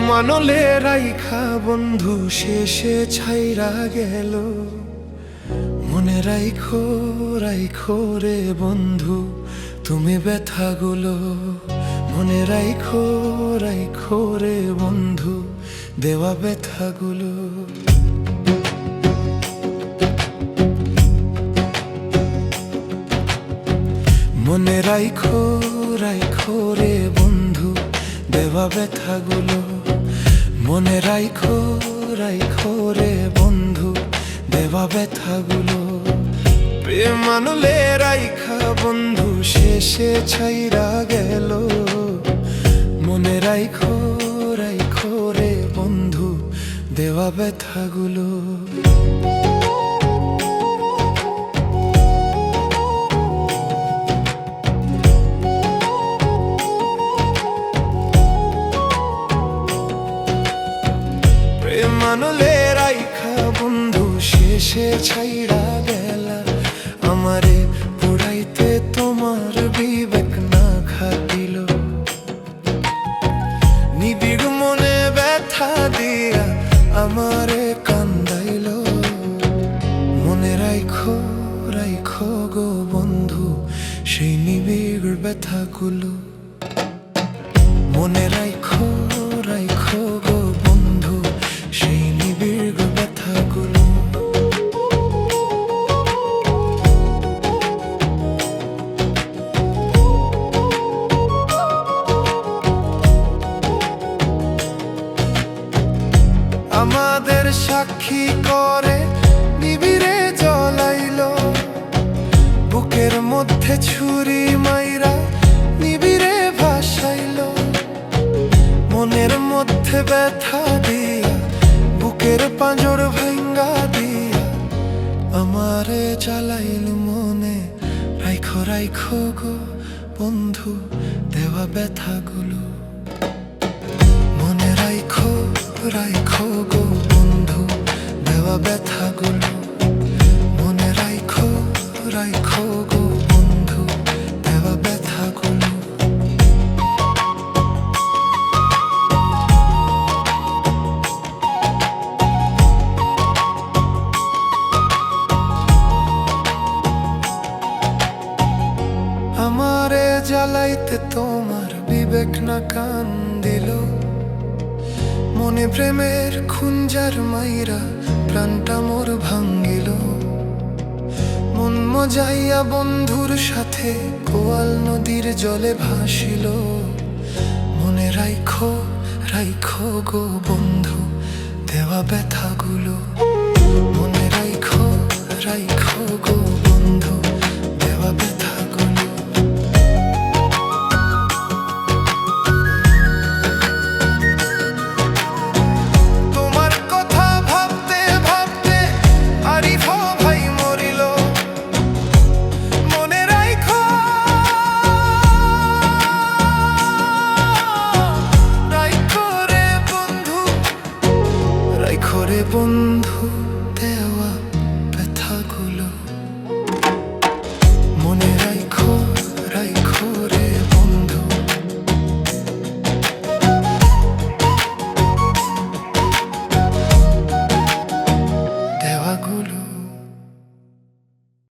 মানলে রাইখা বন্ধু শেষে ছাইরা গেল। মনে রাইখো রাইখো রে বন্ধু তুমি ব্যথাগুলো। মনে রাইখো রাইখো রে বন্ধু দেওয়া ব্যথাগুলো। মনে রাইখো রাইখো রে বন্ধু দেওয়া ব্যথাগুলো। মনে রাইখো রাইখো রে বন্ধু দেওয়া ব্যথাগুলো। প্রেম মানলে রাইখা বন্ধু শেষে ছাইরা গেল। মনে রাইখো রাইখো রে বন্ধু দেওয়া ব্যথাগুলো। মানলে রাইখা বন্ধু শেষে ছাইড়া গেলা। আমারে পুরাইতে তোমার বিবেক না খাটিল। নিবিড় মনে ব্যথা দিয়া আমারে কান্দাইল। মনে রাইখো রাইখো গো বন্ধু সেই নিবিড় ব্যথাগুলো। মনে রাইখো রাইখো গো বন্ধু সেই নিবিড় ব্যথাগুলো। আমাদের সাক্ষী করে নিবিড়ে জ্বলাইল। বুকের মধ্যে ছুরি মাইরা নিবিড়ে ভাসাইল। মনের মধ্যে ব্যথা দিয়া বুকের পাঁজর ভাঙ্গা দিয়া আমারে জ্বালাইল। মনে রাইখো রাইখো গো বন্ধু দেওয়া ব্যথাগুলো। মনে রাইখো রাইখো গো বন্ধু দেওয়া ব্যথাগুলো। মনে রাইখো রাইখো গো বন্ধু দেওয়া ব্যথাগুলো। আমারে জ্বালাইতে তোমার বিবেক না কান দিল। মনে প্রেমের খুঞ্জার মাইরা প্রাণটা মোর ভাঙ্গিল। মন মজাইয়া বন্ধুর সাথে কোয়াল নদীর জলে ভাসিল। মনে রাইখো রাইখো গো বন্ধু দেওয়া ব্যথাগুলো। মনে রাইখো রাইখো গো বন্ধু দেওয়া ব্যথাগুলো। রাইখো রে বন্ধু